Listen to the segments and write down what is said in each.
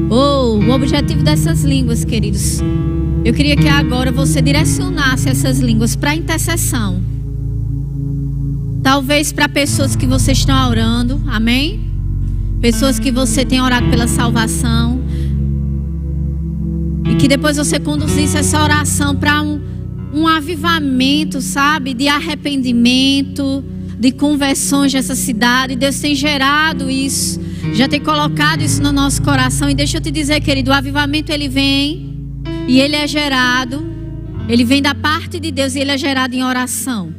O objetivo dessas línguas, queridos, eu queria que agora você direcionasse essas línguas para intercessão. Talvez para pessoas que você está orando, amém? Pessoas que você tem orado pela salvação. E que depois você conduzisse essa oração para um avivamento, sabe? De arrependimento, de conversões dessa cidade. Deus tem gerado isso, já tem colocado isso no nosso coração. E deixa eu te dizer, querido, o avivamento ele vem e ele é gerado, ele vem da parte de Deus e ele é gerado em oração.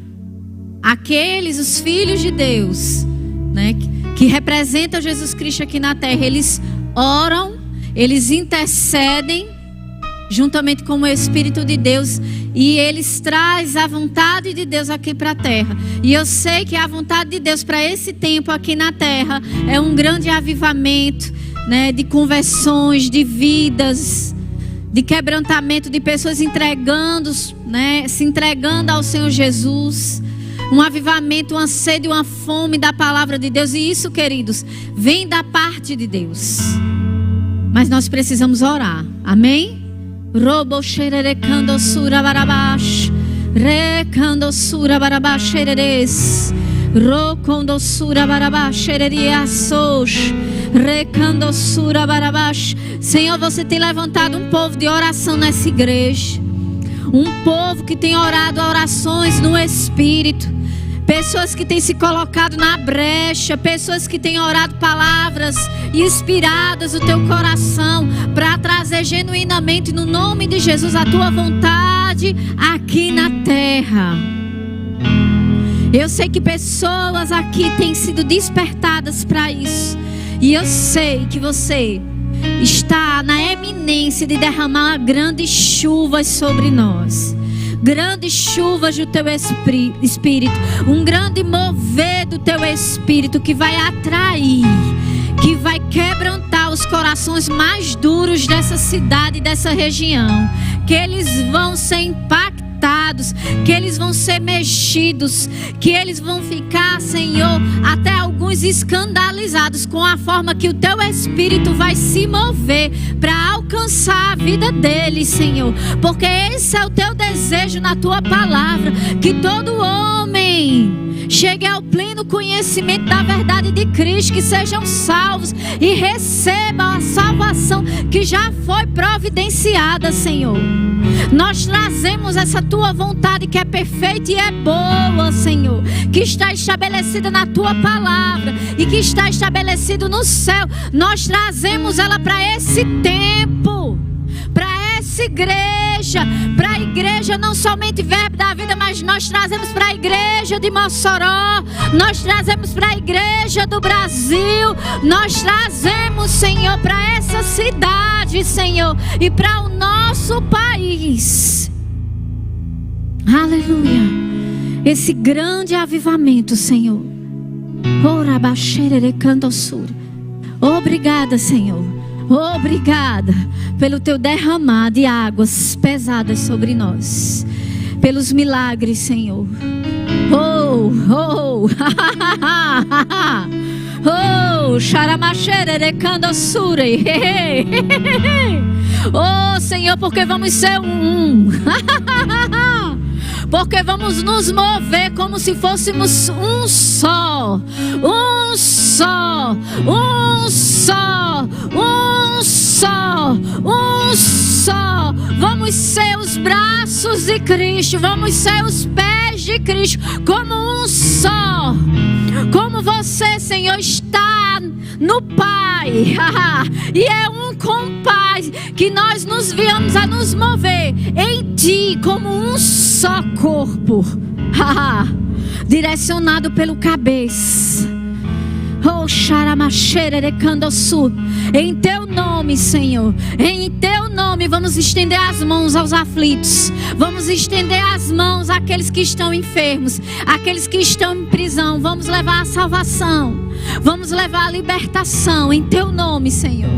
Aqueles, os filhos de Deus, né, que representam Jesus Cristo aqui na terra, eles oram, eles intercedem juntamente com o Espírito de Deus, e eles trazem a vontade de Deus aqui para a terra. E eu sei que a vontade de Deus para esse tempo aqui na terra é um grande avivamento, né, de conversões, de vidas, de quebrantamento, de pessoas entregando, né, se entregando ao Senhor Jesus. Um avivamento, uma sede, uma fome da palavra de Deus. E isso, queridos, vem da parte de Deus. Mas nós precisamos orar. Amém? Robo xererecando sura barabash, recando sura barabash xereres, rocondo sura barabash xereriaços, recando sura barabash. Senhor, você tem levantado um povo de oração nessa igreja, um povo que tem orado orações no Espírito. Pessoas que têm se colocado na brecha, pessoas que têm orado palavras inspiradas do teu coração para trazer genuinamente no nome de Jesus a tua vontade aqui na terra. Eu sei que pessoas aqui têm sido despertadas para isso, e eu sei que você está na eminência de derramar grandes chuvas sobre nós. Grandes chuvas do teu Espírito, um grande mover do teu Espírito que vai atrair, que vai quebrantar os corações mais duros dessa cidade, dessa região, que eles vão ser impactados, que eles vão ser mexidos, que eles vão ficar, Senhor, até alguns escandalizados com a forma que o teu Espírito vai se mover para alcançar a vida deles, Senhor, porque esse é o teu desejo na tua palavra, que todo homem chegue ao pleno conhecimento da verdade de Cristo, que sejam salvos e recebam a salvação que já foi providenciada, Senhor. Nós trazemos essa tua vontade que é perfeita e é boa, Senhor, que está estabelecida na tua palavra e que está estabelecido no céu. Nós trazemos ela para esse tempo, para essa igreja, para a igreja não somente Verbo da Vida, mas nós trazemos para a igreja de Mossoró, nós trazemos para a igreja do Brasil, nós trazemos, Senhor, para essa cidade, Senhor, e para o nosso país. Aleluia. Esse grande avivamento, Senhor. Obrigada, Senhor. Obrigada pelo teu derramar de águas pesadas sobre nós, pelos milagres, Senhor. Oh, Senhor, porque vamos ser porque vamos nos mover como se fôssemos um só. Vamos ser os braços de Cristo, vamos ser os pés de Cristo, como um só. Como você, Senhor, está no Pai e é um com o Pai, que nós nos viemos a nos mover em Ti como um só corpo, direcionado pelo cabeça. Oh, xaramaxere de candoçu. Em teu nome, Senhor, em teu nome, vamos estender as mãos aos aflitos, vamos estender as mãos àqueles que estão enfermos, àqueles que estão em prisão. Vamos levar a salvação, vamos levar a libertação em teu nome, Senhor.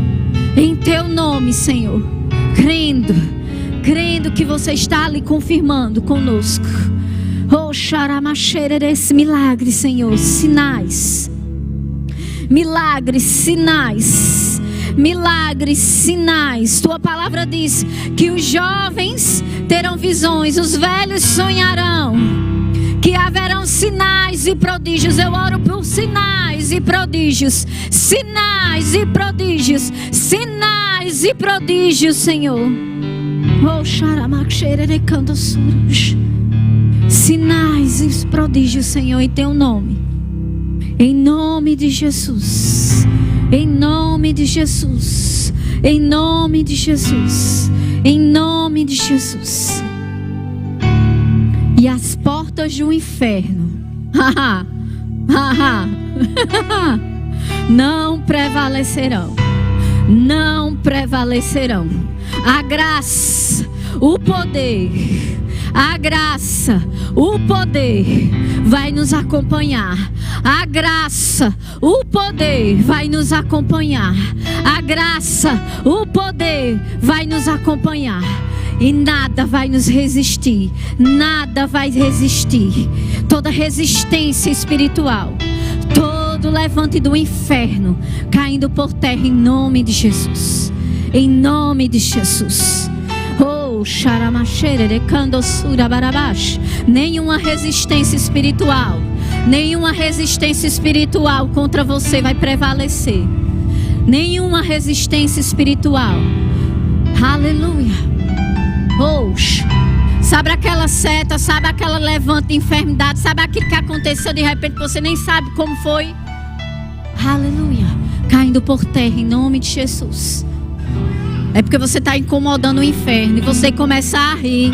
Em teu nome, Senhor, crendo que você está ali confirmando conosco. Oh, xaramaxere, esse milagre, Senhor, sinais. milagres, sinais. Milagres, sinais. Tua palavra diz que os jovens terão visões, os velhos sonharão, que haverão sinais e prodígios. Eu oro por sinais e prodígios. Sinais e prodígios. Sinais e prodígios, Senhor. Oh, sinais e prodígios, Senhor, em teu nome. Em nome de Jesus. Em nome de Jesus. Em nome de Jesus. Em nome de Jesus. E as portas do inferno não prevalecerão. Não prevalecerão. A graça, o poder, a graça, o poder vai nos acompanhar. A graça, o poder vai nos acompanhar. A graça, o poder vai nos acompanhar. E nada vai nos resistir. Nada vai resistir. Toda resistência espiritual, todo levante do inferno caindo por terra em nome de Jesus. Em nome de Jesus. Oh, xaramachere de candossura barabash. Nenhuma resistência espiritual, nenhuma resistência espiritual contra você vai prevalecer. Nenhuma resistência espiritual. Aleluia. Oh, sabe aquela seta, sabe aquela levante de enfermidade, sabe aquilo que aconteceu de repente, você nem sabe como foi. Aleluia. Caindo por terra em nome de Jesus. É porque você está incomodando o inferno e você começa a rir.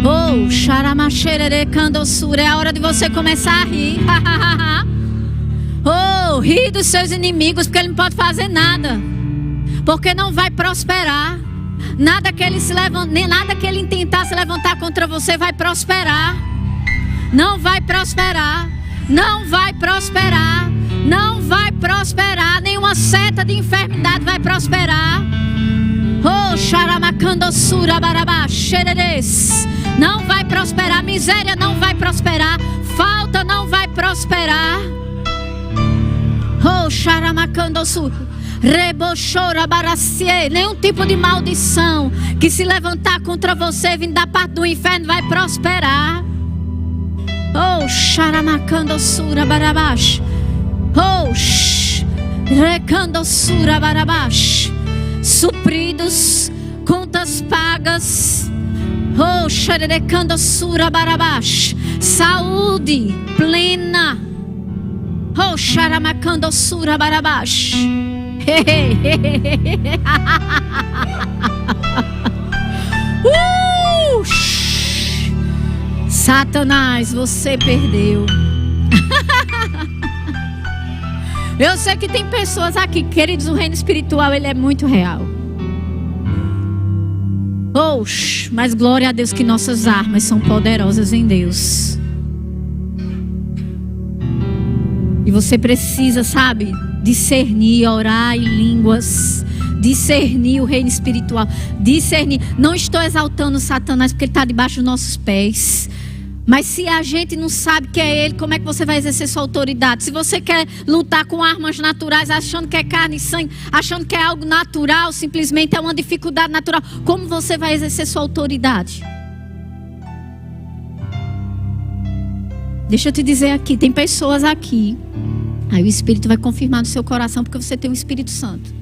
Oh, xaramachere candossura. É a hora de você começar a rir. Oh, rir dos seus inimigos, porque ele não pode fazer nada. Porque não vai prosperar. Nada que ele se levante, nem nada que ele tentar se levantar contra você vai prosperar. Não vai prosperar. Não vai prosperar. Não vai prosperar. Nenhuma seta de enfermidade vai prosperar. Oh, xaramacandossura barabá, xereres. Não vai prosperar. Miséria não vai prosperar. Falta não vai prosperar. Oh, xaramacandossura. Rebochora baracie. Nenhum tipo de maldição que se levantar contra você vindo da parte do inferno vai prosperar. Oh, xaramacandossura barabash. Oh, recandossura barabash. Supridos, contas pagas. Oh, xerecandossura barabash. Saúde plena. Oh, xaramacandossura barabash. Satanás, você perdeu. Eu sei que tem pessoas aqui, queridos, o reino espiritual ele é muito real. Mas glória a Deus que nossas armas são poderosas em Deus. E você precisa, sabe, discernir, orar em línguas, discernir o reino espiritual, discernir. Não estou exaltando Satanás porque ele está debaixo dos nossos pés. Mas se a gente não sabe que é ele, como é que você vai exercer sua autoridade? Se você quer lutar com armas naturais, achando que é carne e sangue, achando que é algo natural, simplesmente é uma dificuldade natural, como você vai exercer sua autoridade? Deixa eu te dizer aqui, tem pessoas aqui, aí o Espírito vai confirmar no seu coração, porque você tem o Espírito Santo.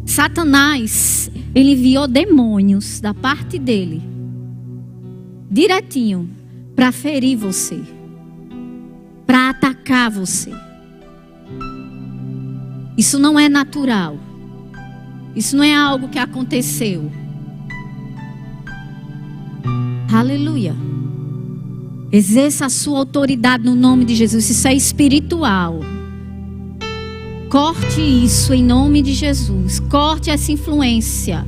Satanás, ele enviou demônios da parte dele, direitinho, para ferir você, para atacar você. Isso não é natural. Isso não é algo que aconteceu. Aleluia. Exerça a sua autoridade no nome de Jesus. Isso é espiritual. Corte isso em nome de Jesus. Corte essa influência,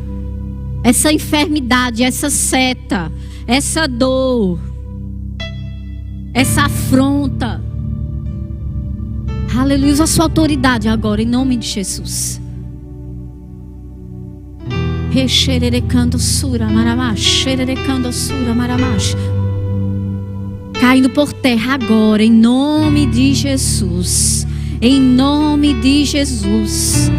essa enfermidade, essa seta, essa dor, essa afronta. Aleluia. Usa a sua autoridade agora em nome de Jesus. Caindo por terra agora em nome de Jesus. Em nome de Jesus.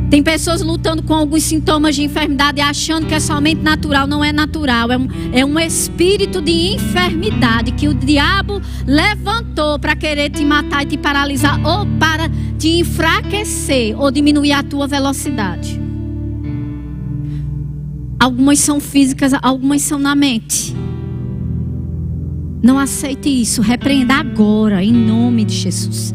Tem pessoas lutando com alguns sintomas de enfermidade e achando que é somente natural. Não é natural, é um espírito de enfermidade que o diabo levantou para querer te matar e te paralisar, ou para te enfraquecer ou diminuir a tua velocidade. Algumas são físicas, algumas são na mente. Não aceite isso, repreenda agora, em nome de Jesus.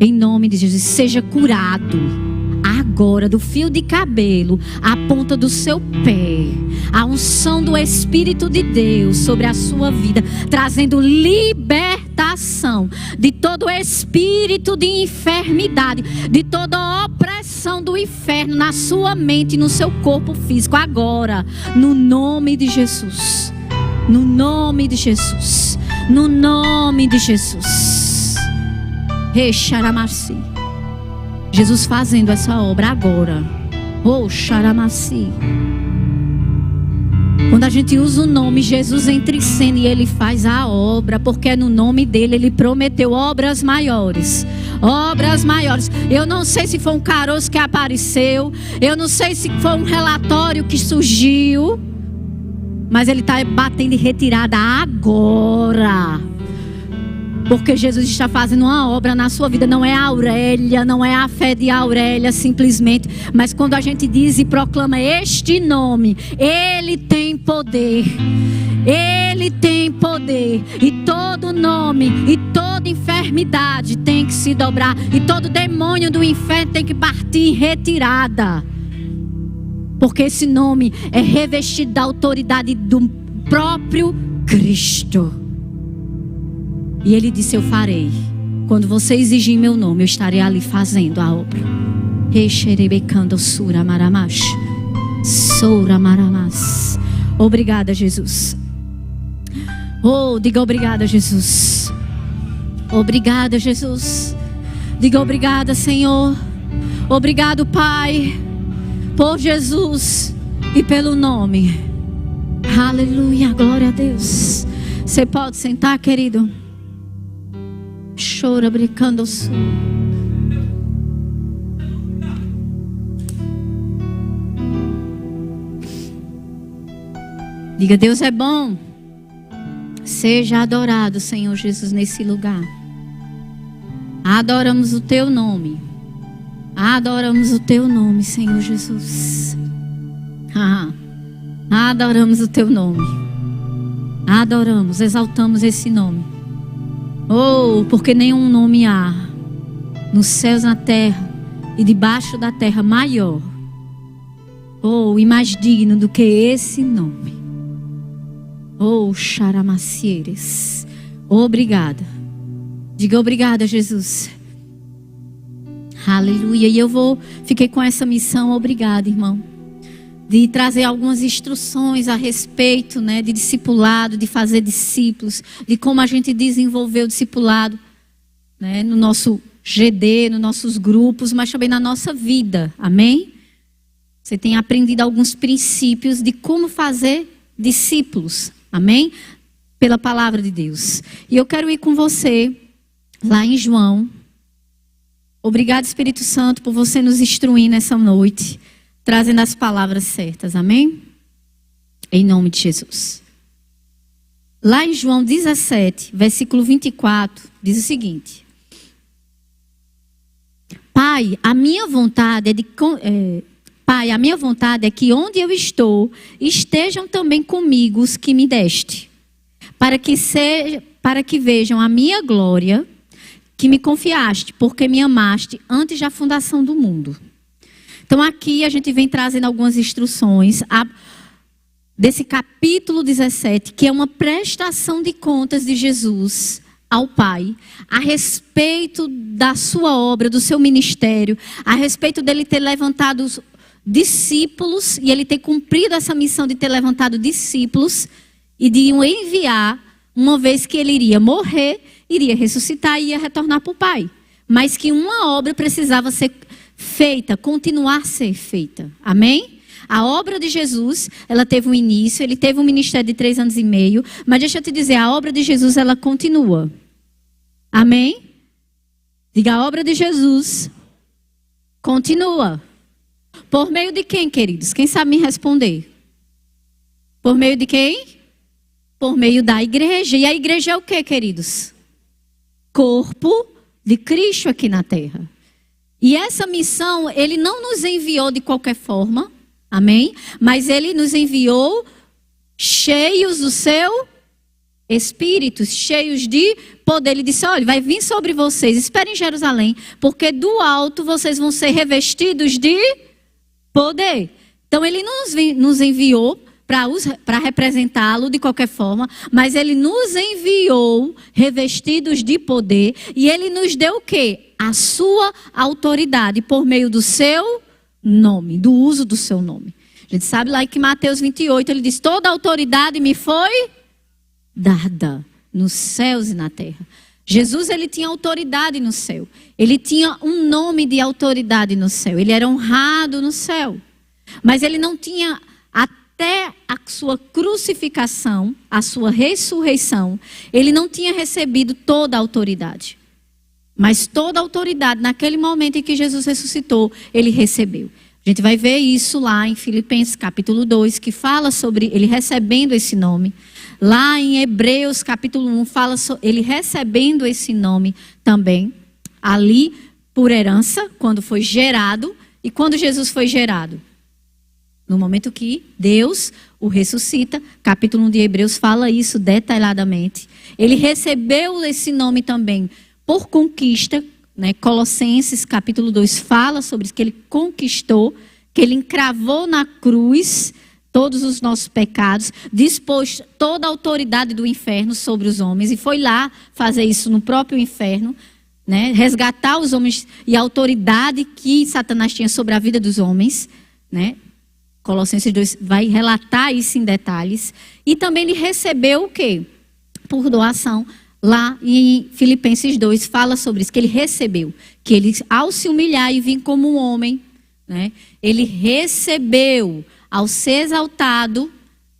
Em nome de Jesus, seja curado agora, do fio de cabelo à ponta do seu pé. A unção do Espírito de Deus sobre a sua vida, trazendo libertação de todo espírito de enfermidade, de toda opressão do inferno na sua mente e no seu corpo físico. Agora, no nome de Jesus. No nome de Jesus. No nome de Jesus. Recharamasi. Jesus fazendo essa obra agora. Oh, Xaramassi. Quando a gente usa o nome, Jesus entra em cena e Ele faz a obra, porque no nome dEle Ele prometeu obras maiores. Obras maiores. Eu não sei se foi um caroço que apareceu, eu não sei se foi um relatório que surgiu, mas Ele está batendo em retirada agora. Porque Jesus está fazendo uma obra na sua vida. Não é a Aurélia, não é a fé de Aurélia simplesmente. Mas quando a gente diz e proclama este nome, Ele tem poder. Ele tem poder. E todo nome e toda enfermidade tem que se dobrar. E todo demônio do inferno tem que partir em retirada. Porque esse nome é revestido da autoridade do próprio Cristo. E Ele disse: eu farei. Quando você exigir meu nome, eu estarei ali fazendo a obra. Obrigada, Jesus. Oh, diga obrigada, Jesus. Obrigada, Jesus. Diga obrigada, Senhor. Obrigado, Pai, por Jesus e pelo nome. Aleluia, glória a Deus. Você pode sentar, querido. Chora brincando o sul. Diga: Deus é bom. Seja adorado, Senhor Jesus, nesse lugar. Adoramos o teu nome. Adoramos o teu nome, Senhor Jesus. Adoramos o teu nome. Adoramos, exaltamos esse nome. Oh, porque nenhum nome há nos céus, na terra e debaixo da terra maior, oh, e mais digno do que esse nome. Oh, Xaramacieres. Obrigada. Diga obrigada, Jesus. Aleluia. E fiquei com essa missão, obrigada, irmão, de trazer algumas instruções a respeito, né, de discipulado, de fazer discípulos, de como a gente desenvolver o discipulado, né, no nosso GD, nos nossos grupos, mas também na nossa vida. Amém? Você tem aprendido alguns princípios de como fazer discípulos. Amém? Pela palavra de Deus. E eu quero ir com você lá em João. Obrigado, Espírito Santo, por você nos instruir nessa noite, trazendo as palavras certas, amém? Em nome de Jesus. Lá em João 17, versículo 24, diz o seguinte: Pai, a minha vontade é que onde eu estou, estejam também comigo os que me deste, para que vejam a minha glória, que me confiaste, porque me amaste antes da fundação do mundo. Então aqui a gente vem trazendo algumas instruções desse capítulo 17, que é uma prestação de contas de Jesus ao Pai, a respeito da sua obra, do seu ministério, a respeito dele ter levantado os discípulos, e ele ter cumprido essa missão de ter levantado discípulos e de o enviar, uma vez que ele iria morrer, iria ressuscitar e ia retornar para o Pai. Mas que uma obra precisava ser feita, continuar a ser feita. Amém? A obra de Jesus, ela teve um início, ele teve um ministério de 3 anos e meio, mas deixa eu te dizer, a obra de Jesus, ela continua. Amém? Diga, a obra de Jesus continua. Por meio de quem, queridos? Quem sabe me responder? Por meio de quem? Por meio da igreja. E a igreja é o que, queridos? Corpo de Cristo aqui na terra. E essa missão, ele não nos enviou de qualquer forma, amém? Mas ele nos enviou cheios do seu Espírito, cheios de poder. Ele disse, olha, vai vir sobre vocês, esperem em Jerusalém, porque do alto vocês vão ser revestidos de poder. Então ele não nos enviou para representá-lo de qualquer forma, mas ele nos enviou revestidos de poder, e ele nos deu o quê? A sua autoridade por meio do seu nome, do uso do seu nome. A gente sabe lá que Mateus 28, ele diz, toda a autoridade me foi dada nos céus e na terra. Jesus, ele tinha autoridade no céu. Ele tinha um nome de autoridade no céu. Ele era honrado no céu. Mas ele não tinha, até a sua crucificação, a sua ressurreição, ele não tinha recebido toda a autoridade. Mas toda a autoridade, naquele momento em que Jesus ressuscitou, ele recebeu. A gente vai ver isso lá em Filipenses capítulo 2, que fala sobre ele recebendo esse nome. Lá em Hebreus capítulo 1, fala sobre ele recebendo esse nome também. Ali, por herança, quando foi gerado. E quando Jesus foi gerado? No momento que Deus o ressuscita. Capítulo 1 de Hebreus fala isso detalhadamente. Ele recebeu esse nome também por conquista, né? Colossenses capítulo 2 fala sobre isso, que ele conquistou, que ele encravou na cruz todos os nossos pecados, dispôs toda a autoridade do inferno sobre os homens, e foi lá fazer isso no próprio inferno, né? Resgatar os homens e a autoridade que Satanás tinha sobre a vida dos homens, né? Colossenses 2 vai relatar isso em detalhes. E também ele recebeu o quê? Por doação. Lá em Filipenses 2 fala sobre isso, que ele recebeu. Que ele, ao se humilhar e vir como um homem, né? Ele recebeu, ao ser exaltado,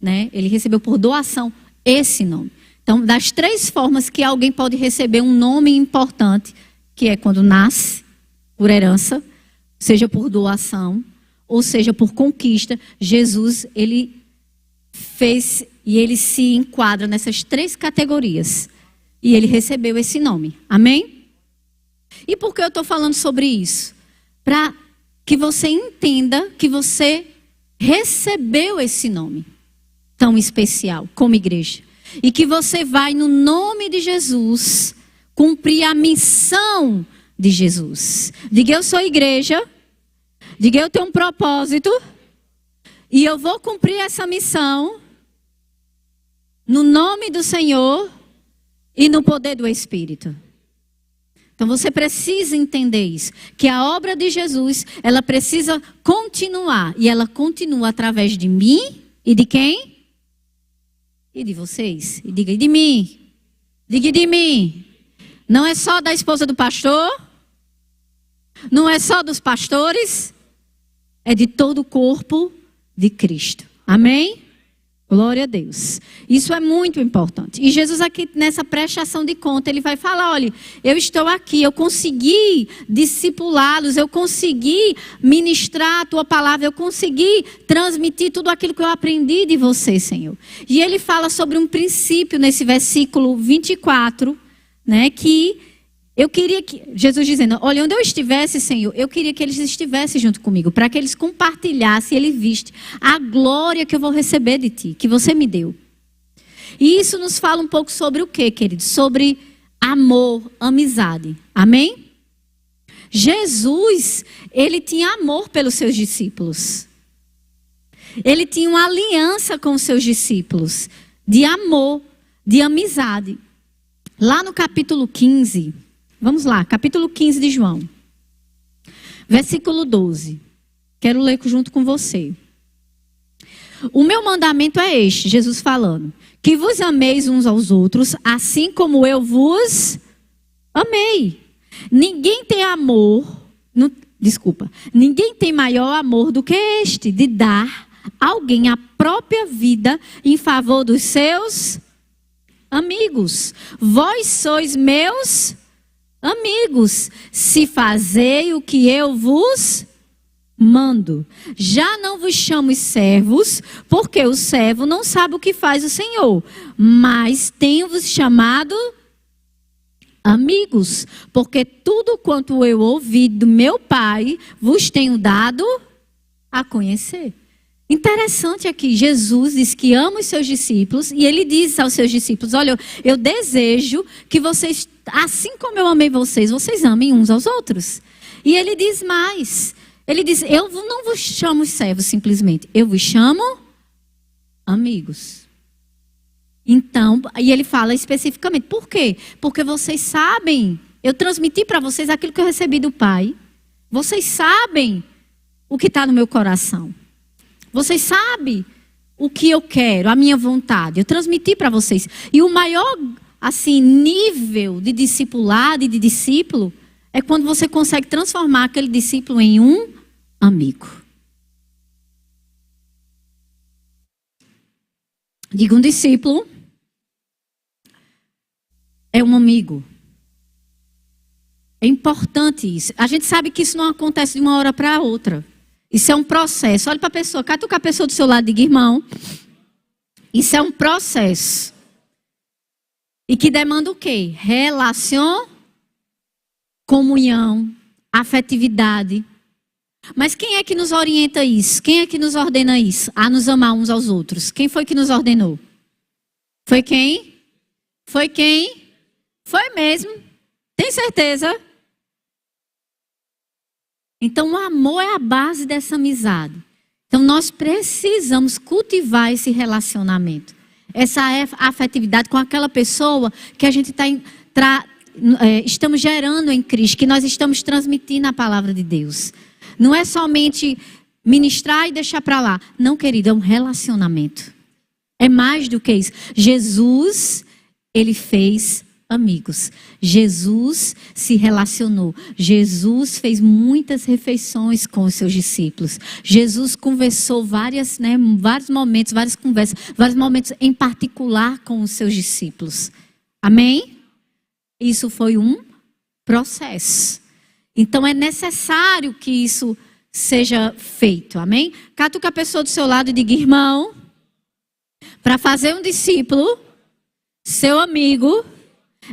né? Ele recebeu por doação esse nome. Então, das três formas que alguém pode receber um nome importante, que é quando nasce, por herança, seja por doação, ou seja por conquista, Jesus, ele fez e ele se enquadra nessas três categorias. E ele recebeu esse nome. Amém? E por que eu estou falando sobre isso? Para que você entenda que você recebeu esse nome tão especial como igreja. E que você vai, no nome de Jesus, cumprir a missão de Jesus. Diga, eu sou igreja. Diga, eu tenho um propósito. E eu vou cumprir essa missão no nome do Senhor e no poder do Espírito. Então você precisa entender isso. Que a obra de Jesus, ela precisa continuar. E ela continua através de mim e de quem? E de vocês. E diga, e de mim. Diga, de mim. Não é só da esposa do pastor. Não é só dos pastores. É de todo o corpo de Cristo. Amém? Glória a Deus. Isso é muito importante. E Jesus aqui nessa prestação de conta, ele vai falar, olha, eu estou aqui, eu consegui discipulá-los, eu consegui ministrar a tua palavra, eu consegui transmitir tudo aquilo que eu aprendi de você, Senhor. E ele fala sobre um princípio nesse versículo 24, né, que eu queria que, Jesus dizendo, olha, onde eu estivesse, Senhor, eu queria que eles estivessem junto comigo, para que eles compartilhassem, ele viste a glória que eu vou receber de ti, que você me deu. E isso nos fala um pouco sobre o quê, queridos? Sobre amor, amizade. Amém? Jesus, ele tinha amor pelos seus discípulos. Ele tinha uma aliança com os seus discípulos, de amor, de amizade. Lá no capítulo 15... Vamos lá, capítulo 15 de João. Versículo 12. Quero ler junto com você. O meu mandamento é este, Jesus falando. Que vos ameis uns aos outros, assim como eu vos amei. Ninguém tem ninguém tem maior amor do que este, de dar a alguém a própria vida em favor dos seus amigos. Vós sois meus amigos, se fazei o que eu vos mando. Já não vos chamo servos, porque o servo não sabe o que faz o Senhor, mas tenho-vos chamado amigos, porque tudo quanto eu ouvi do meu Pai, vos tenho dado a conhecer. Interessante aqui, Jesus diz que ama os seus discípulos, e ele diz aos seus discípulos, olha, eu desejo que vocês, assim como eu amei vocês, vocês amem uns aos outros. E ele diz mais, ele diz, eu não vos chamo servos simplesmente, eu vos chamo amigos. Então, e ele fala especificamente, por quê? Porque vocês sabem, eu transmiti para vocês aquilo que eu recebi do Pai. Vocês sabem o que está no meu coração. Vocês sabem o que eu quero, a minha vontade. Eu transmiti para vocês. E o maior, assim, nível de discipulado e de discípulo é quando você consegue transformar aquele discípulo em um amigo. Diga, um discípulo é um amigo. É importante isso. A gente sabe que isso não acontece de uma hora para outra. Isso é um processo. Olha para a pessoa, catuca a pessoa do seu lado e diga, irmão, isso é um processo. E que demanda o quê? Relação, comunhão, afetividade. Mas quem é que nos orienta isso? Quem é que nos ordena isso? A nos amar uns aos outros. Quem foi que nos ordenou? Foi quem? Foi quem? Foi mesmo. Tem certeza? Então o amor é a base dessa amizade. Então nós precisamos cultivar esse relacionamento. Essa afetividade com aquela pessoa que a gente estamos gerando em Cristo, que nós estamos transmitindo a palavra de Deus. Não é somente ministrar e deixar para lá. Não, querido, é um relacionamento. É mais do que isso. Jesus, ele fez amigos. Jesus se relacionou. Jesus fez muitas refeições com os seus discípulos. Jesus conversou vários momentos, várias conversas, vários momentos em particular com os seus discípulos. Amém? Isso foi um processo. Então é necessário que isso seja feito. Amém? Catuca a pessoa do seu lado e diga, irmão, para fazer um discípulo, seu amigo,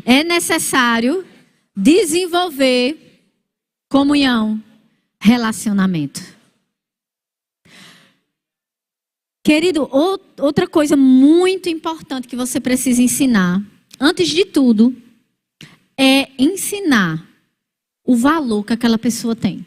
é necessário desenvolver comunhão, relacionamento. Querido, outra coisa muito importante que você precisa ensinar, antes de tudo, é ensinar o valor que aquela pessoa tem.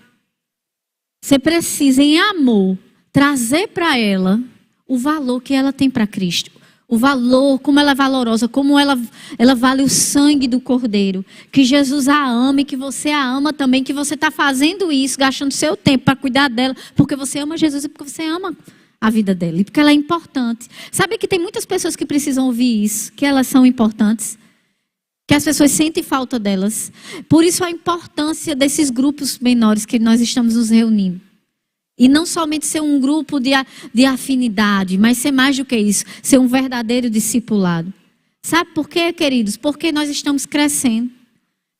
Você precisa, em amor, trazer para ela o valor que ela tem para Cristo. O valor, como ela é valorosa, como ela vale o sangue do Cordeiro. Que Jesus a ama e que você a ama também. Que você está fazendo isso, gastando seu tempo para cuidar dela. Porque você ama Jesus e porque você ama a vida dela. E porque ela é importante. Sabe que tem muitas pessoas que precisam ouvir isso. Que elas são importantes. Que as pessoas sentem falta delas. Por isso a importância desses grupos menores que nós estamos nos reunindo. E não somente ser um grupo de afinidade, mas ser mais do que isso, ser um verdadeiro discipulado. Sabe por quê, queridos? Porque nós estamos crescendo.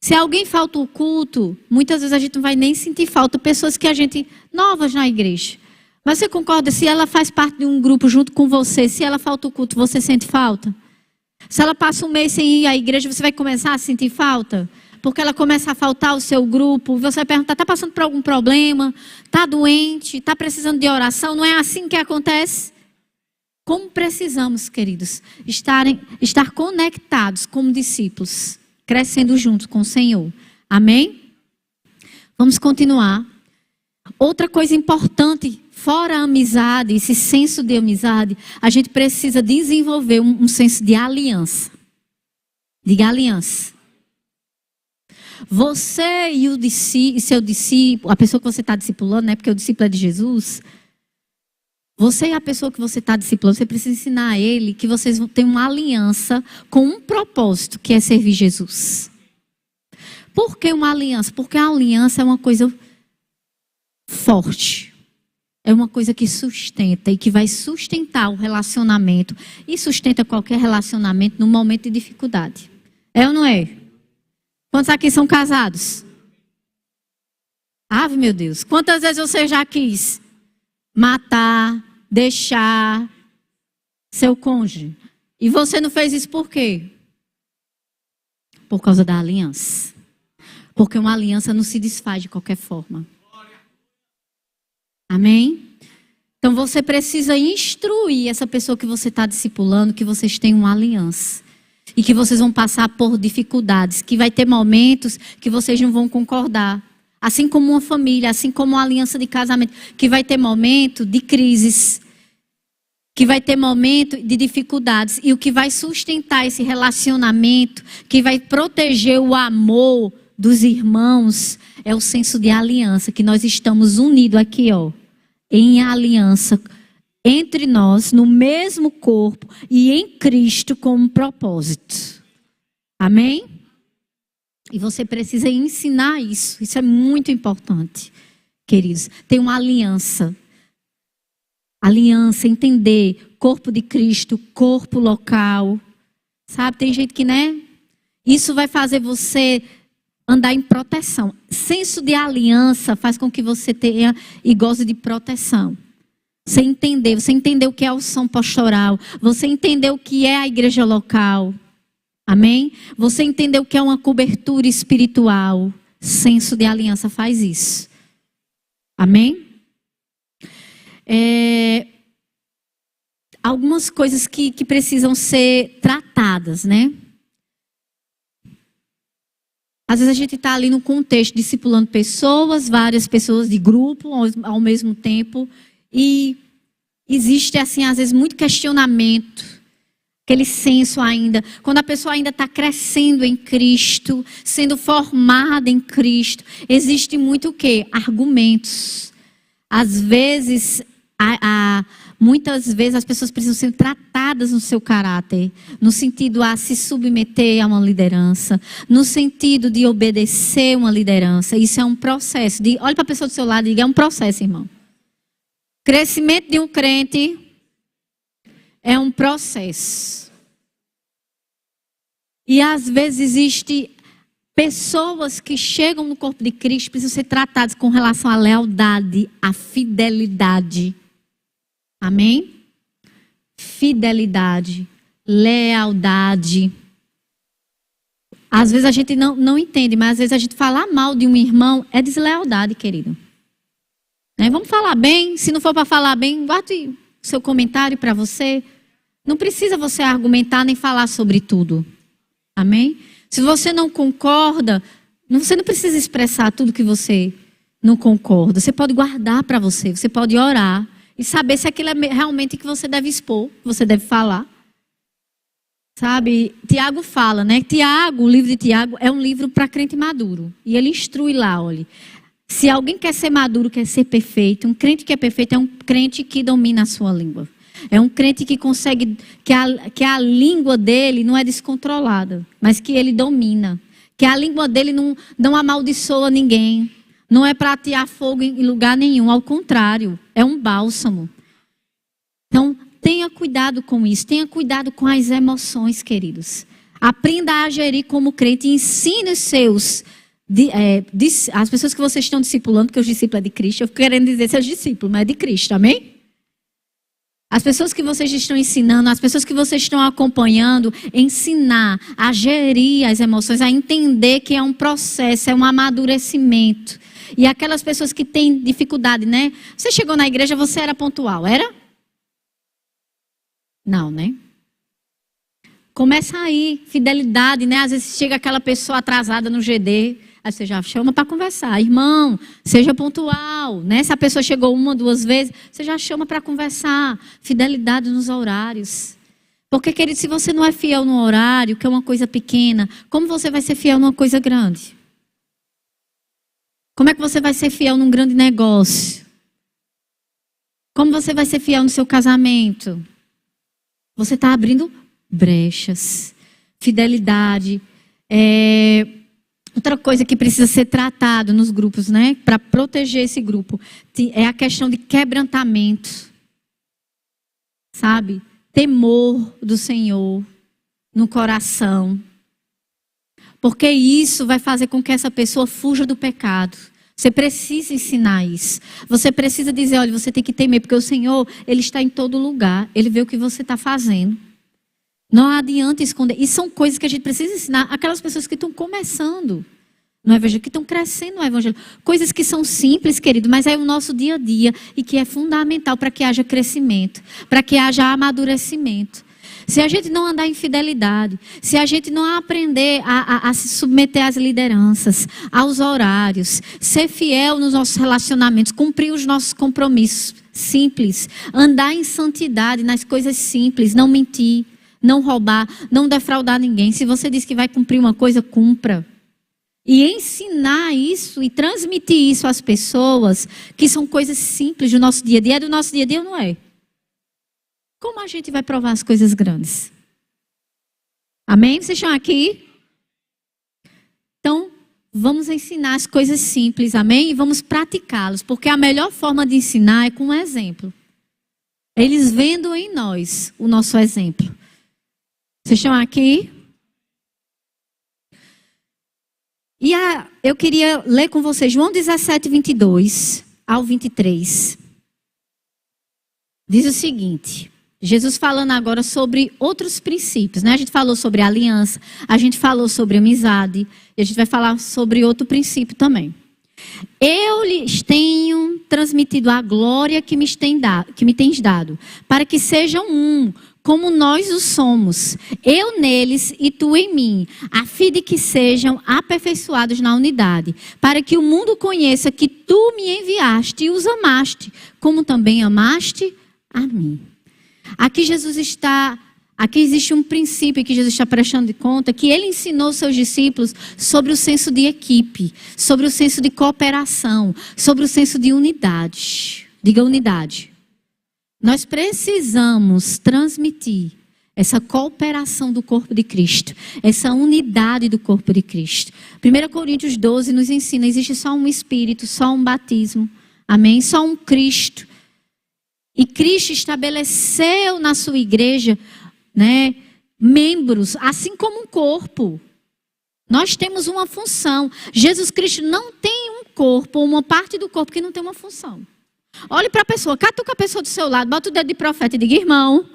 Se alguém falta o culto, muitas vezes a gente não vai nem sentir falta. Pessoas que a gente, novas na igreja. Mas você concorda, se ela faz parte de um grupo junto com você, se ela falta o culto, você sente falta? Se ela passa um mês sem ir à igreja, você vai começar a sentir falta? Porque ela começa a faltar o seu grupo, você vai perguntar, está passando por algum problema? Está doente? Está precisando de oração? Não é assim que acontece? Como precisamos, queridos, estar conectados como discípulos, crescendo juntos com o Senhor. Amém? Vamos continuar. Outra coisa importante, fora a amizade, esse senso de amizade, a gente precisa desenvolver um senso de aliança. Diga aliança. Você e seu discípulo, a pessoa que você está discipulando, né? Porque o discípulo é de Jesus. Você e a pessoa que você está discipulando, você precisa ensinar a ele que vocês vão ter uma aliança com um propósito, que é servir Jesus. Por que uma aliança? Porque a aliança é uma coisa forte. É uma coisa que sustenta e que vai sustentar o relacionamento. E sustenta qualquer relacionamento no momento de dificuldade. É ou não é? Quantos aqui são casados? Ave, meu Deus. Quantas vezes você já quis matar, deixar seu cônjuge? E você não fez isso por quê? Por causa da aliança. Porque uma aliança não se desfaz de qualquer forma. Amém? Então você precisa instruir essa pessoa que você está discipulando, que vocês têm uma aliança. E que vocês vão passar por dificuldades. Que vai ter momentos que vocês não vão concordar. Assim como uma família, assim como uma aliança de casamento. Que vai ter momento de crises. Que vai ter momento de dificuldades. E o que vai sustentar esse relacionamento, que vai proteger o amor dos irmãos, é o senso de aliança. Que nós estamos unidos aqui, ó, em aliança entre nós, no mesmo corpo e em Cristo como propósito. Amém? E você precisa ensinar isso. Isso é muito importante, queridos. Tem uma aliança. Aliança, entender. Corpo de Cristo, corpo local. Sabe, tem gente que, né? Isso vai fazer você andar em proteção. Senso de aliança faz com que você tenha e goze de proteção. Você entender o que é a unção pastoral. Você entender o que é a igreja local. Amém? Você entender o que é uma cobertura espiritual. Senso de aliança faz isso. Amém? Algumas coisas que precisam ser tratadas, né? Às vezes a gente está ali no contexto, discipulando pessoas, várias pessoas de grupo ao mesmo tempo. E existe, assim, às vezes, muito questionamento. Aquele senso ainda. Quando a pessoa ainda está crescendo em Cristo, sendo formada em Cristo, existe muito o quê? Argumentos. Às vezes, muitas vezes as pessoas precisam ser tratadas no seu caráter, no sentido a se submeter a uma liderança, no sentido de obedecer uma liderança. Isso é um processo. Olhe para a pessoa do seu lado e diga, é um processo, irmão. Crescimento de um crente é um processo. E às vezes existe pessoas que chegam no corpo de Cristo, precisam ser tratadas com relação à lealdade, à fidelidade. Amém? Fidelidade, lealdade. Às vezes a gente não entende, mas às vezes a gente falar mal de um irmão é deslealdade, querido. Vamos falar bem. Se não for para falar bem, guarde o seu comentário para você. Não precisa você argumentar nem falar sobre tudo. Amém? Se você não concorda, você não precisa expressar tudo que você não concorda. Você pode guardar para você. Você pode orar e saber se aquilo é realmente que você deve expor, que você deve falar. Sabe? Tiago fala, né? O livro de Tiago é um livro para crente maduro. E ele instrui lá, olha. Se alguém quer ser maduro, quer ser perfeito, um crente que é perfeito é um crente que domina a sua língua. É um crente que consegue, que a língua dele não é descontrolada, mas que ele domina. Que a língua dele não amaldiçoa ninguém. Não é para atear fogo em lugar nenhum, ao contrário, é um bálsamo. Então, tenha cuidado com isso, tenha cuidado com as emoções, queridos. Aprenda a gerir como crente e ensine os seus... as pessoas que vocês estão discipulando, porque os discípulos é de Cristo, eu fico querendo dizer seus discípulos, mas é de Cristo, amém? As pessoas que vocês estão ensinando, as pessoas que vocês estão acompanhando, ensinar a gerir as emoções, a entender que é um processo, é um amadurecimento. E aquelas pessoas que têm dificuldade, né? Você chegou na igreja, você era pontual, era? Não, né? Começa aí, fidelidade, né? Às vezes chega aquela pessoa atrasada no GD, aí você já chama para conversar. Irmão, seja pontual, né? Se a pessoa chegou 1, 2 vezes, você já chama para conversar. Fidelidade nos horários. Porque, querido, se você não é fiel no horário, que é uma coisa pequena, como você vai ser fiel numa coisa grande? Como é que você vai ser fiel num grande negócio? Como você vai ser fiel no seu casamento? Você está abrindo brechas. Fidelidade. Outra coisa que precisa ser tratado nos grupos, né? Para proteger esse grupo, é a questão de quebrantamento. Sabe? Temor do Senhor no coração. Porque isso vai fazer com que essa pessoa fuja do pecado. Você precisa ensinar isso. Você precisa dizer, olha, você tem que temer, porque o Senhor, Ele está em todo lugar. Ele vê o que você está fazendo. Não adianta esconder. E são coisas que a gente precisa ensinar aquelas pessoas que estão começando no Evangelho, que estão crescendo no Evangelho. Coisas que são simples, querido, mas é o nosso dia a dia e que é fundamental para que haja crescimento, para que haja amadurecimento. Se a gente não andar em fidelidade, se a gente não aprender a se submeter às lideranças, aos horários, ser fiel nos nossos relacionamentos, cumprir os nossos compromissos simples, andar em santidade nas coisas simples, não mentir, não roubar, não defraudar ninguém. Se você diz que vai cumprir uma coisa, cumpra. E ensinar isso e transmitir isso às pessoas, que são coisas simples do nosso dia a dia. É do nosso dia a dia ou não é? Como a gente vai provar as coisas grandes? Amém? Vocês estão aqui? Então, vamos ensinar as coisas simples, amém? E vamos praticá-las, porque a melhor forma de ensinar é com um exemplo. Eles vendo em nós o nosso exemplo. Vocês estão aqui? E eu queria ler com vocês João 17, 22 ao 23. Diz o seguinte... Jesus falando agora sobre outros princípios, né? A gente falou sobre aliança, a gente falou sobre amizade, e a gente vai falar sobre outro princípio também. Eu lhes tenho transmitido a glória que me tens dado, para que sejam um, como nós o somos, eu neles e tu em mim, a fim de que sejam aperfeiçoados na unidade, para que o mundo conheça que tu me enviaste e os amaste, como também amaste a mim. Aqui existe um princípio que Jesus está prestando de conta, que ele ensinou seus discípulos sobre o senso de equipe, sobre o senso de cooperação, sobre o senso de unidade. Diga unidade. Nós precisamos transmitir essa cooperação do corpo de Cristo, essa unidade do corpo de Cristo. 1 Coríntios 12 nos ensina, existe só um Espírito, só um batismo, amém? Só um Cristo. E Cristo estabeleceu na sua igreja, né, membros, assim como um corpo. Nós temos uma função. Jesus Cristo não tem um corpo, ou uma parte do corpo que não tem uma função. Olhe para a pessoa, catuca a pessoa do seu lado, bota o dedo de profeta e diga, irmão,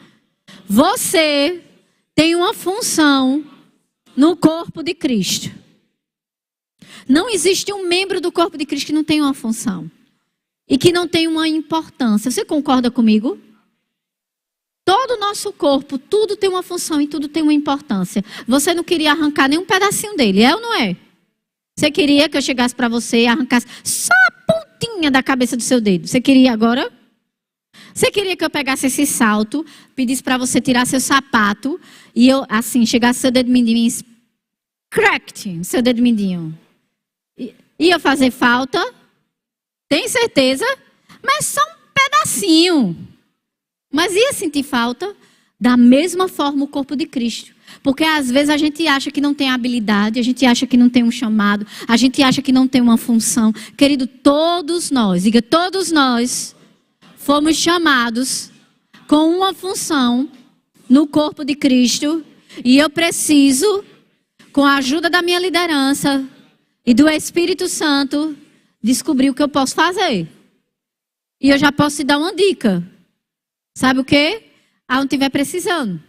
você tem uma função no corpo de Cristo. Não existe um membro do corpo de Cristo que não tenha uma função. E que não tem uma importância. Você concorda comigo? Todo o nosso corpo, tudo tem uma função e tudo tem uma importância. Você não queria arrancar nenhum pedacinho dele, é ou não é? Você queria que eu chegasse para você e arrancasse só a pontinha da cabeça do seu dedo. Você queria agora? Você queria que eu pegasse esse salto, pedisse para você tirar seu sapato e eu, assim, chegasse seu dedo mindinho e cracked, seu dedo mindinho. Ia fazer falta? Tem certeza? Mas só um pedacinho. Mas ia sentir falta? Da mesma forma o corpo de Cristo. Porque às vezes a gente acha que não tem habilidade, a gente acha que não tem um chamado, a gente acha que não tem uma função. Querido, todos nós, diga, todos nós fomos chamados com uma função no corpo de Cristo. E eu preciso, com a ajuda da minha liderança e do Espírito Santo, descobrir o que eu posso fazer. E eu já posso te dar uma dica. Sabe o quê? Aonde estiver precisando.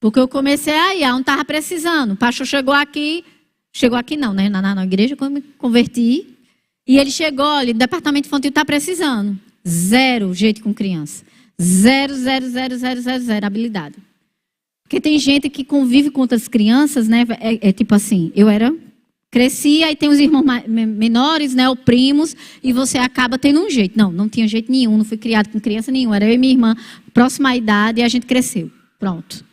Porque eu comecei aí, aonde estava precisando. O pastor chegou aqui não, né? Na igreja, quando me converti. E ele chegou, olha, o departamento infantil está precisando. Zero jeito com criança. Zero habilidade. Porque tem gente que convive com outras crianças, né? É tipo assim, cresci, aí tem os irmãos menores, né, ou primos, e você acaba tendo um jeito. Não tinha jeito nenhum, não fui criado com criança nenhuma. Era eu e minha irmã, próxima à idade, e a gente cresceu. Pronto.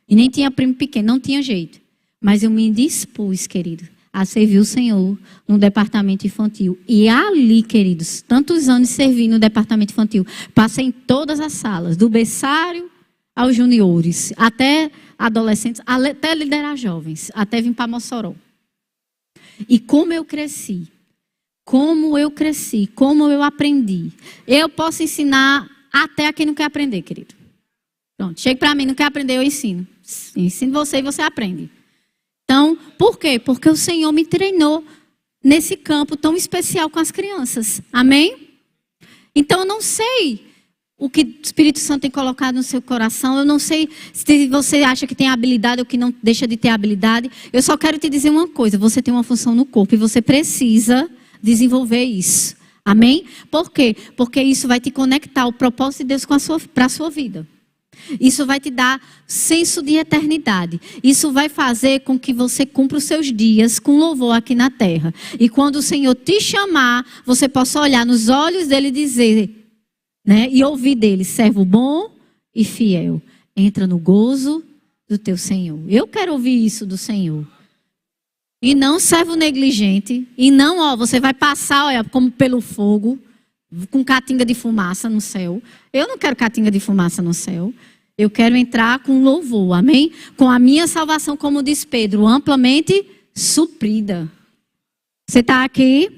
E nem tinha primo pequeno, não tinha jeito. Mas eu me dispus, querido, a servir o Senhor no departamento infantil. E ali, queridos, tantos anos servi no departamento infantil. Passei em todas as salas, do berçário aos juniores, até adolescentes, até liderar jovens, até vir para Mossoró. E como eu cresci, como eu aprendi. Eu posso ensinar até a quem não quer aprender, querido. Pronto, chega para mim, não quer aprender, eu ensino. Ensino você e você aprende. Então, por quê? Porque o Senhor me treinou nesse campo tão especial com as crianças. Amém? Então, eu não sei o que o Espírito Santo tem colocado no seu coração. Eu não sei se você acha que tem habilidade ou que não deixa de ter habilidade. Eu só quero te dizer uma coisa. Você tem uma função no corpo e você precisa desenvolver isso. Amém? Por quê? Porque isso vai te conectar ao propósito de Deus para a sua vida. Isso vai te dar senso de eternidade. Isso vai fazer com que você cumpra os seus dias com louvor aqui na terra. E quando o Senhor te chamar, você possa olhar nos olhos dele e dizer, né, e ouvir dele, servo bom e fiel, entra no gozo do teu Senhor. Eu quero ouvir isso do Senhor. E não servo negligente. E não, você vai passar, olha, como pelo fogo, com catinga de fumaça no céu. Eu não quero catinga de fumaça no céu. Eu quero entrar com louvor, amém? Com a minha salvação, como diz Pedro, amplamente suprida. Você está aqui?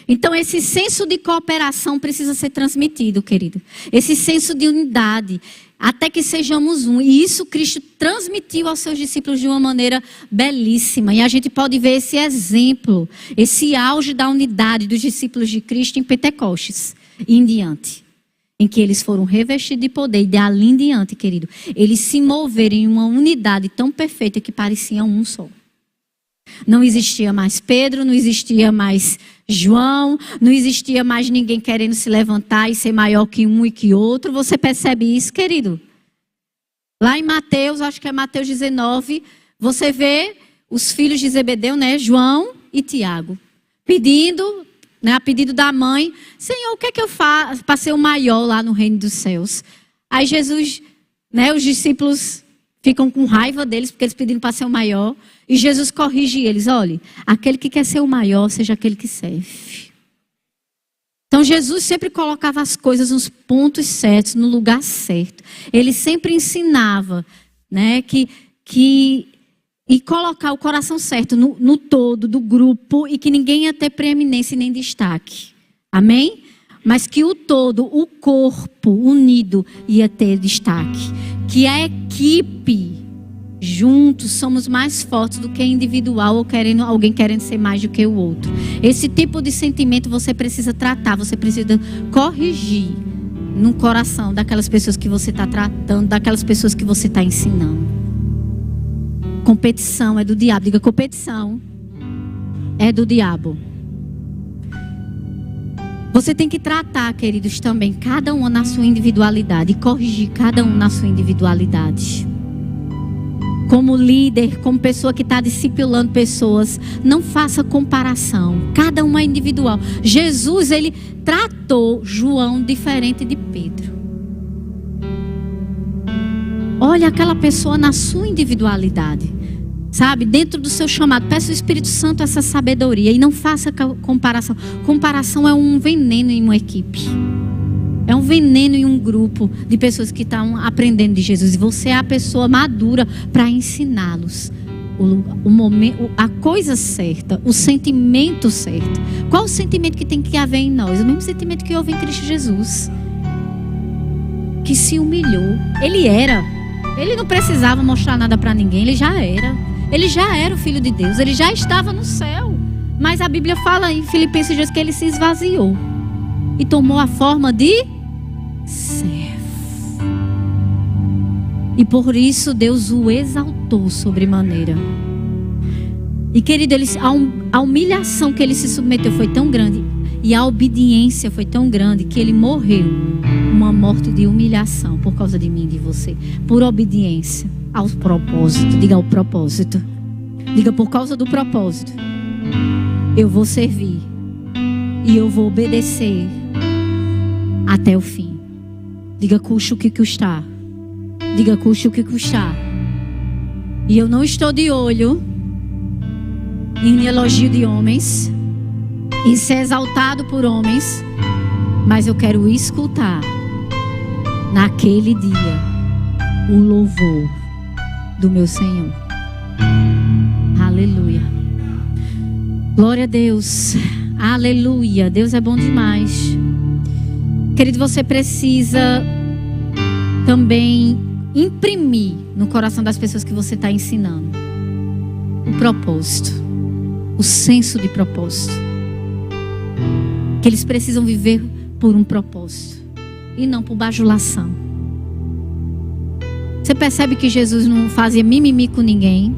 Então, esse senso de cooperação precisa ser transmitido, querido. Esse senso de unidade, até que sejamos um. E isso Cristo transmitiu aos seus discípulos de uma maneira belíssima. E a gente pode ver esse exemplo, esse auge da unidade dos discípulos de Cristo em Pentecostes e em diante. Em que eles foram revestidos de poder. E dali em diante, querido, eles se moveram em uma unidade tão perfeita que parecia um só. Não existia mais Pedro, não existia mais João, não existia mais ninguém querendo se levantar e ser maior que um e que outro. Você percebe isso, querido? Lá em Mateus, acho que é Mateus 19, você vê os filhos de Zebedeu, né? João e Tiago, pedindo, né, a pedido da mãe, Senhor, o que é que eu faço para ser o maior lá no reino dos céus? Aí Jesus, né, os discípulos ficam com raiva deles, porque eles pediram para ser o maior. E Jesus corrige eles. Olha, aquele que quer ser o maior, seja aquele que serve. Então Jesus sempre colocava as coisas nos pontos certos, no lugar certo. Ele sempre ensinava, né, e colocar o coração certo no todo do grupo e que ninguém ia ter preeminência nem destaque. Amém? Mas que o todo, o corpo unido ia ter destaque. Que a equipe, juntos, somos mais fortes do que individual ou alguém querendo ser mais do que o outro. Esse tipo de sentimento você precisa tratar, você precisa corrigir no coração daquelas pessoas que você está tratando, daquelas pessoas que você está ensinando. Competição é do diabo. Diga, competição é do diabo. Você tem que tratar, queridos, também cada um na sua individualidade e corrigir cada um na sua individualidade. Como líder, como pessoa que está discipulando pessoas, não faça comparação. Cada um é individual. Jesus, ele tratou João diferente de Pedro. Olha aquela pessoa na sua individualidade. Sabe, dentro do seu chamado, peça ao Espírito Santo essa sabedoria e não faça comparação. Comparação é um veneno em uma equipe. É um veneno em um grupo de pessoas que estão aprendendo de Jesus. E você é a pessoa madura para ensiná-los o momento, a coisa certa, o sentimento certo. Qual o sentimento que tem que haver em nós? O mesmo sentimento que houve em Cristo Jesus. Que se humilhou. Ele não precisava mostrar nada para ninguém, ele já era. Ele já era o Filho de Deus, ele já estava no céu. Mas a Bíblia fala em Filipenses 2 que ele se esvaziou e tomou a forma de servo. E por isso Deus o exaltou sobremaneira. E querido, a humilhação que ele se submeteu foi tão grande e a obediência foi tão grande que ele morreu uma morte de humilhação por causa de mim e de você. Por obediência ao propósito. Diga ao propósito. Diga, por causa do propósito, eu vou servir e eu vou obedecer até o fim. Diga, custe o que custar. Diga, custe o que custar. E eu não estou de olho em elogio de homens, em ser exaltado por homens, mas eu quero escutar naquele dia o louvor do meu Senhor. Aleluia. Glória a Deus. Aleluia. Deus é bom demais. Querido, você precisa também imprimir no coração das pessoas que você está ensinando propósito. O senso de propósito. Que eles precisam viver por um propósito. E não por bajulação. Você percebe que Jesus não fazia mimimi com ninguém.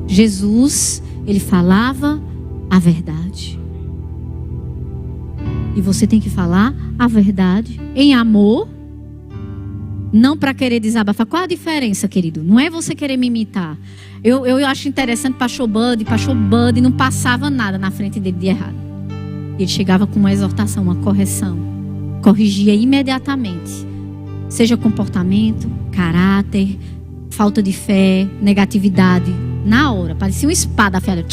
Jesus, ele falava a verdade. E você tem que falar a verdade em amor. Não para querer desabafar. Qual a diferença, querido? Não é você querer me imitar. Eu acho interessante, Pastor Buddy não passava nada na frente dele de errado. Ele chegava com uma exortação, uma correção. Corrigia imediatamente. Seja comportamento, caráter, falta de fé, negatividade. Na hora, parecia uma espada afiada.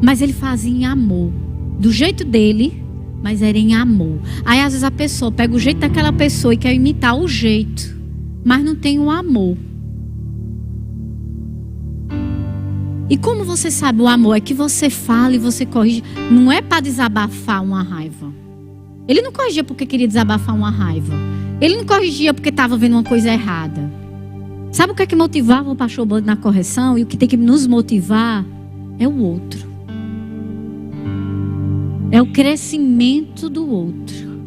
Mas ele fazia em amor. Do jeito dele, mas era em amor. Aí às vezes a pessoa pega o jeito daquela pessoa e quer imitar o jeito, mas não tem o amor. E como você sabe o amor? É que você fala e você corrige. Não é para desabafar uma raiva. Ele não corrigia porque queria desabafar uma raiva. Ele não corrigia porque estava vendo uma coisa errada. Sabe o que é que motivava o pastor Buddy na correção? E o que tem que nos motivar é o outro. É o crescimento do outro.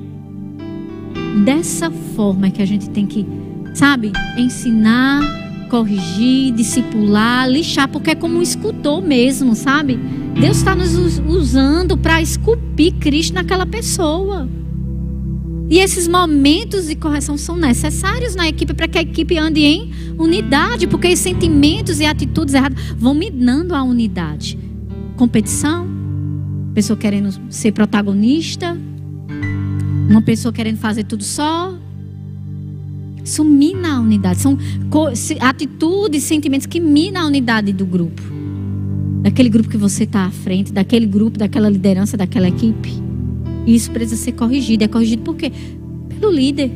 Dessa forma é que a gente tem que, sabe, ensinar, corrigir, discipular, lixar, porque é como um escultor mesmo, sabe? Deus está nos usando para esculpir Cristo naquela pessoa. E esses momentos de correção são necessários na equipe para que a equipe ande em unidade, porque os sentimentos e atitudes erradas vão minando a unidade. Competição, pessoa querendo ser protagonista, uma pessoa querendo fazer tudo só. Isso mina a unidade. São atitudes, sentimentos que minam a unidade do grupo. Daquele grupo que você está à frente, daquele grupo, daquela liderança, daquela equipe. E isso precisa ser corrigido. É corrigido por quê? Pelo líder.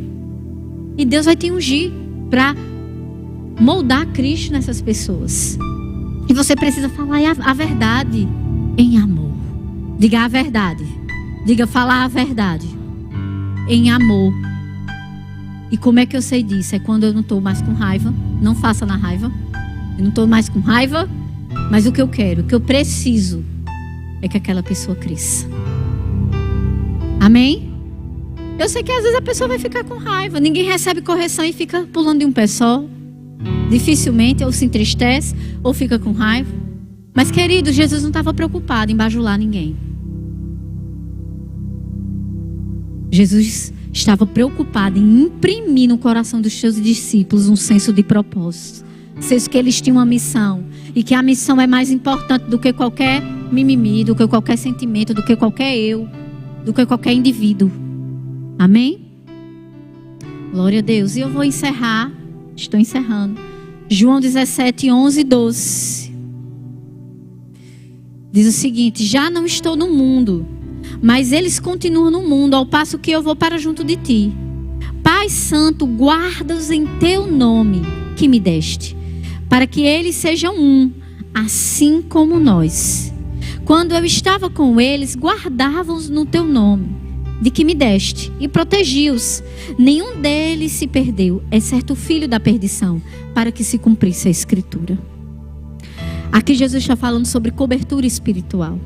E Deus vai te ungir para moldar Cristo nessas pessoas. E você precisa falar a verdade em amor. Diga a verdade. Diga falar a verdade em amor. E como é que eu sei disso? É quando eu não estou mais com raiva. Não faça na raiva. Eu não estou mais com raiva. Mas o que eu quero, o que eu preciso é que aquela pessoa cresça. Amém? Eu sei que às vezes a pessoa vai ficar com raiva. Ninguém recebe correção e fica pulando de um pé só. Dificilmente ou se entristece ou fica com raiva. Mas querido, Jesus não estava preocupado em bajular ninguém. Jesus estava preocupado em imprimir no coração dos seus discípulos um senso de propósito. Senso que eles tinham uma missão. E que a missão é mais importante do que qualquer mimimi, do que qualquer sentimento, do que qualquer eu, do que qualquer indivíduo. Amém? Glória a Deus. E eu vou encerrar. Estou encerrando. João 17, 11 e 12. Diz o seguinte: já não estou no mundo, mas eles continuam no mundo, ao passo que eu vou para junto de ti. Pai Santo, guarda-os em teu nome que me deste, para que eles sejam um, assim como nós. Quando eu estava com eles, guardava-os no teu nome, de que me deste, e protegi-os. Nenhum deles se perdeu, exceto o filho da perdição, para que se cumprisse a Escritura. Aqui Jesus está falando sobre cobertura espiritual.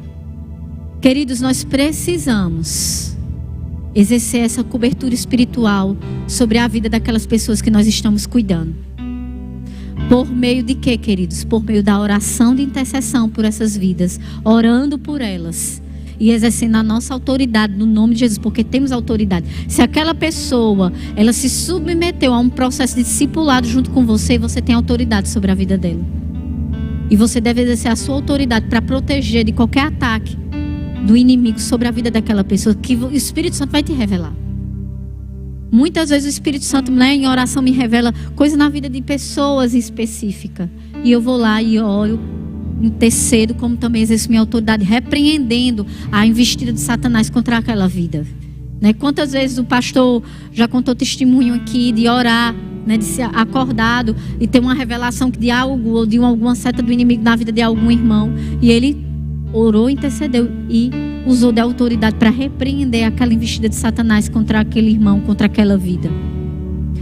Queridos, nós precisamos exercer essa cobertura espiritual sobre a vida daquelas pessoas que nós estamos cuidando. Por meio de quê, queridos? Por meio da oração de intercessão por essas vidas, orando por elas e exercendo a nossa autoridade no nome de Jesus, porque temos autoridade. Se aquela pessoa, ela se submeteu a um processo de discipulado junto com você, você tem autoridade sobre a vida dela. E você deve exercer a sua autoridade para proteger de qualquer ataque do inimigo sobre a vida daquela pessoa, que o Espírito Santo vai te revelar. Muitas vezes o Espírito Santo, em oração, me revela coisas na vida de pessoas específicas. E eu vou lá e oro, intercedo, como também exerço minha autoridade, repreendendo a investida de Satanás contra aquela vida. Quantas vezes o pastor já contou testemunho aqui de orar, de ser acordado e ter uma revelação de algo, ou de alguma seta do inimigo na vida de algum irmão. E ele orou, intercedeu e usou da autoridade para repreender aquela investida de Satanás contra aquele irmão, contra aquela vida.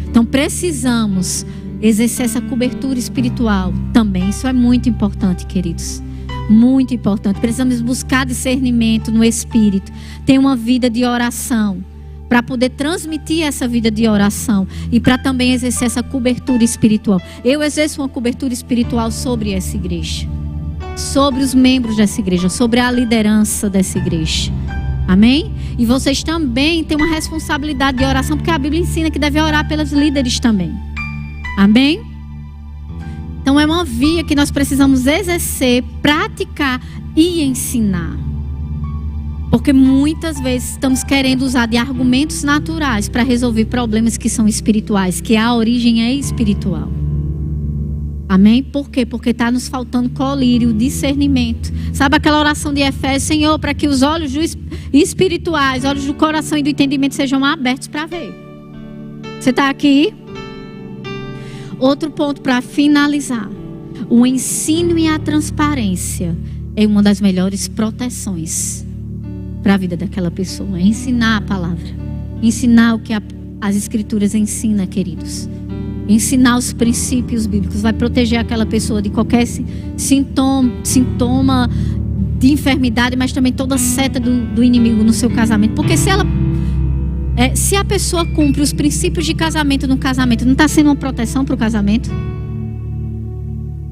Então precisamos exercer essa cobertura espiritual também. Isso é muito importante, queridos. Muito importante. Precisamos buscar discernimento no Espírito. Ter uma vida de oração, para poder transmitir essa vida de oração e para também exercer essa cobertura espiritual. Eu exerço uma cobertura espiritual sobre essa igreja, sobre os membros dessa igreja, sobre a liderança dessa igreja. Amém? E vocês também têm uma responsabilidade de oração, porque a Bíblia ensina que deve orar pelos líderes também. Amém? Então é uma via que nós precisamos exercer, praticar e ensinar. Porque muitas vezes estamos querendo usar de argumentos naturais para resolver problemas que são espirituais, que a origem é espiritual. Amém? Por quê? Porque está nos faltando colírio, discernimento. Sabe aquela oração de Efésios? Senhor, para que os olhos espirituais, olhos do coração e do entendimento sejam abertos para ver. Você está aqui? Outro ponto para finalizar. O ensino e a transparência é uma das melhores proteções para a vida daquela pessoa. Ensinar a palavra. Ensinar o que as escrituras ensinam, queridos. Ensinar os princípios bíblicos. Vai proteger aquela pessoa de qualquer sintoma de enfermidade, mas também toda seta do inimigo no seu casamento. Porque se a pessoa cumpre os princípios de casamento no casamento, não está sendo uma proteção para o casamento?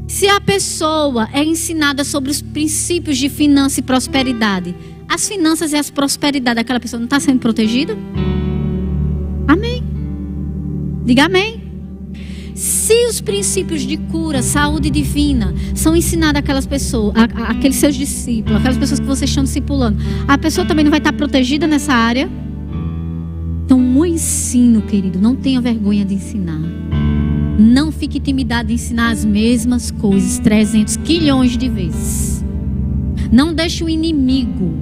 Se a pessoa é ensinada sobre os princípios de finança e prosperidade, as finanças e as prosperidades daquela pessoa não está sendo protegida? Amém. Diga amém. Se os princípios de cura, saúde divina são ensinados àquelas pessoas, àqueles seus discípulos, aquelas pessoas que vocês estão discipulando, a pessoa também não vai estar protegida nessa área? Então, o ensino, querido, não tenha vergonha de ensinar. Não fique intimidado de ensinar as mesmas coisas 300 quilhões de vezes. Não deixe o inimigo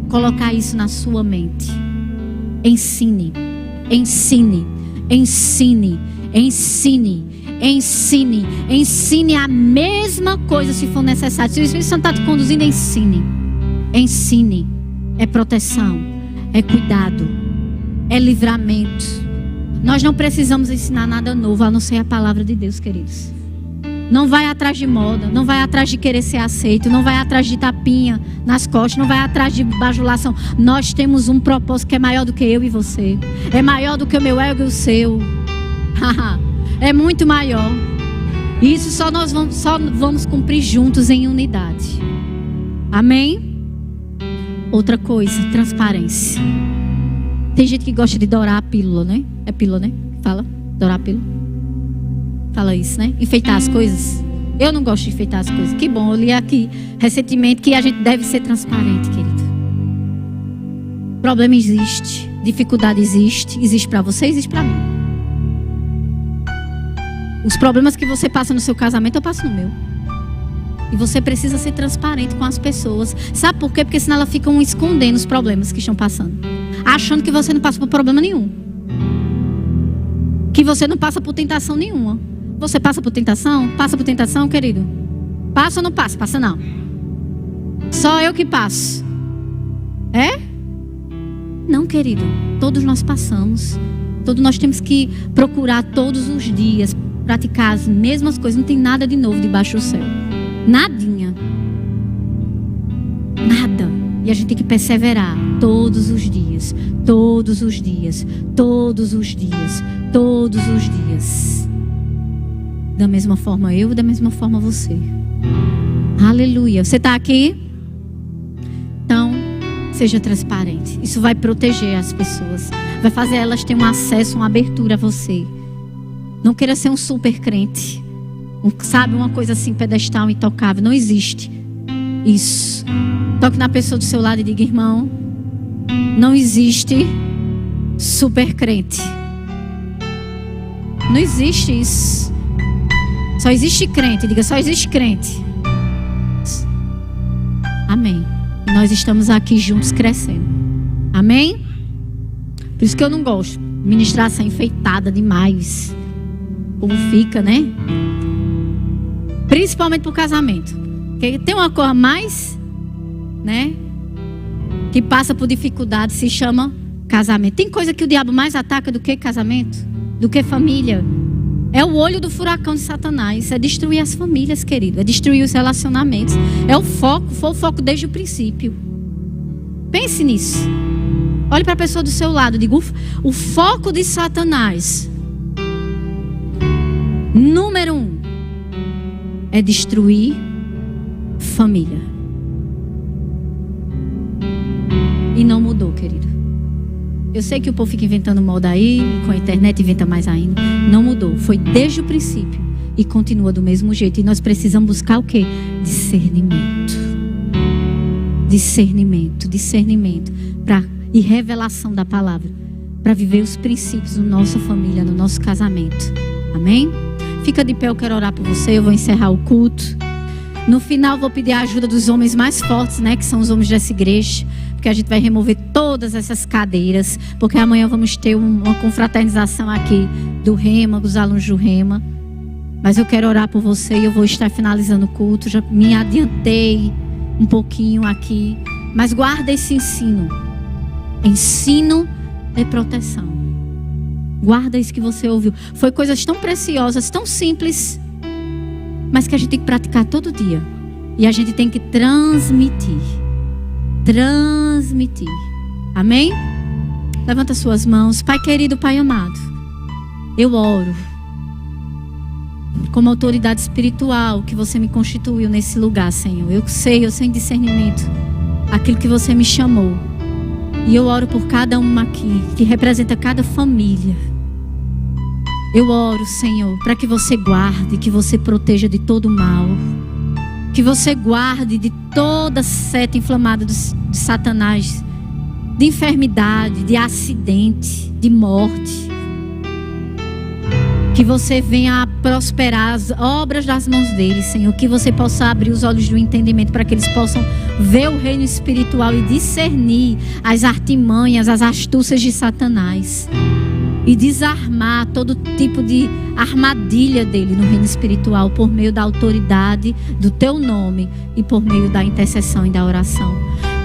colocar isso na sua mente. Ensine, ensine, ensine, ensine, ensine, ensine a mesma coisa se for necessário. Se o Espírito Santo está te conduzindo, ensine. Ensine. É proteção, é cuidado, é livramento. Nós não precisamos ensinar nada novo, a não ser a palavra de Deus, queridos. Não vai atrás de moda, não vai atrás de querer ser aceito, não vai atrás de tapinha nas costas, não vai atrás de bajulação. Nós temos um propósito que é maior do que eu e você. É maior do que o meu ego e o seu. É muito maior. E isso só vamos cumprir juntos em unidade. Amém? Outra coisa, transparência. Tem gente que gosta de dourar a pílula, né? É pílula, né? Fala, dourar a pílula. Fala isso, né? Enfeitar as coisas. Eu não gosto de enfeitar as coisas. Que bom, eu li aqui recentemente que a gente deve ser transparente, querido. Problema existe, dificuldade existe para você, existe para mim. Os problemas que você passa no seu casamento, eu passo no meu. E você precisa ser transparente com as pessoas. Sabe por quê? Porque senão elas ficam escondendo os problemas que estão passando, achando que você não passa por problema nenhum, que você não passa por tentação nenhuma. Você passa por tentação? Passa por tentação, querido? Passa ou não passa? Passa não. Só eu que passo. É? Não, querido. Todos nós passamos. Todos nós temos que procurar todos os dias praticar as mesmas coisas. Não tem nada de novo debaixo do céu. Nadinha. Nada. E a gente tem que perseverar todos os dias. Todos os dias. Todos os dias. Todos os dias. Da mesma forma eu, da mesma forma você. Aleluia. Você está aqui? Então, seja transparente. Isso vai proteger as pessoas. Vai fazer elas terem um acesso, uma abertura a você. Não queira ser um super crente. Sabe, uma coisa assim, pedestal, intocável. Não existe isso. Toque na pessoa do seu lado e diga: irmão, não existe super crente. Não existe isso. Só existe crente. Diga: só existe crente. Amém. Nós estamos aqui juntos crescendo. Amém? Por isso que eu não gosto de ministração enfeitada demais. Como fica, né? Principalmente pro casamento. Porque tem uma coisa mais, né? Que passa por dificuldade, se chama casamento. Tem coisa que o diabo mais ataca do que casamento, do que família. É o olho do furacão de Satanás. É destruir as famílias, querido. É destruir os relacionamentos. É o foco. Foi o foco desde o princípio. Pense nisso. Olhe para a pessoa do seu lado. Diga, o foco de Satanás, número 1, é destruir família. E não mudou, querido. Eu sei que o povo fica inventando moda aí, com a internet inventa mais ainda. Não mudou. Foi desde o princípio e continua do mesmo jeito. E nós precisamos buscar o quê? Discernimento. Discernimento. E revelação da palavra. Para viver os princípios na nossa família, no nosso casamento. Amém? Fica de pé, eu quero orar por você. Eu vou encerrar o culto. No final vou pedir a ajuda dos homens mais fortes, né? Que são os homens dessa igreja. Porque a gente vai remover todas essas cadeiras. Porque amanhã vamos ter uma confraternização aqui do Rema, dos alunos do Rema. Mas eu quero orar por você e eu vou estar finalizando o culto. Já me adiantei um pouquinho aqui. Mas guarda esse ensino. Ensino é proteção. Guarda isso que você ouviu. Foi coisas tão preciosas, tão simples, mas que a gente tem que praticar todo dia. E a gente tem que transmitir. Amém? Levanta suas mãos. Pai querido, Pai amado, eu oro como autoridade espiritual que você me constituiu nesse lugar, Senhor. Eu sei em discernimento aquilo que você me chamou. E eu oro por cada uma aqui, que representa cada família. Eu oro, Senhor, para que você guarde, que você proteja de todo mal. Que você guarde de toda seta inflamada de Satanás. De enfermidade, de acidente, de morte. Que você venha a prosperar as obras das mãos dele, Senhor. Que você possa abrir os olhos do entendimento para que eles possam ver o reino espiritual e discernir as artimanhas, as astúcias de Satanás. E desarmar todo tipo de armadilha dele no reino espiritual por meio da autoridade do teu nome e por meio da intercessão e da oração.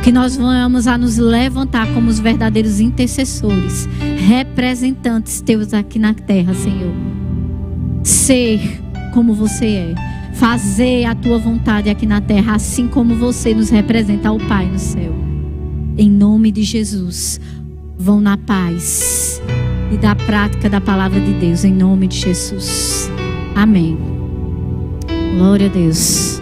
Que nós vamos a nos levantar como os verdadeiros intercessores, representantes teus aqui na terra, Senhor. Ser como você é. Fazer a tua vontade aqui na terra, assim como você nos representa ao Pai no céu. Em nome de Jesus, vão na paz e da prática da palavra de Deus, em nome de Jesus. Amém. Glória a Deus.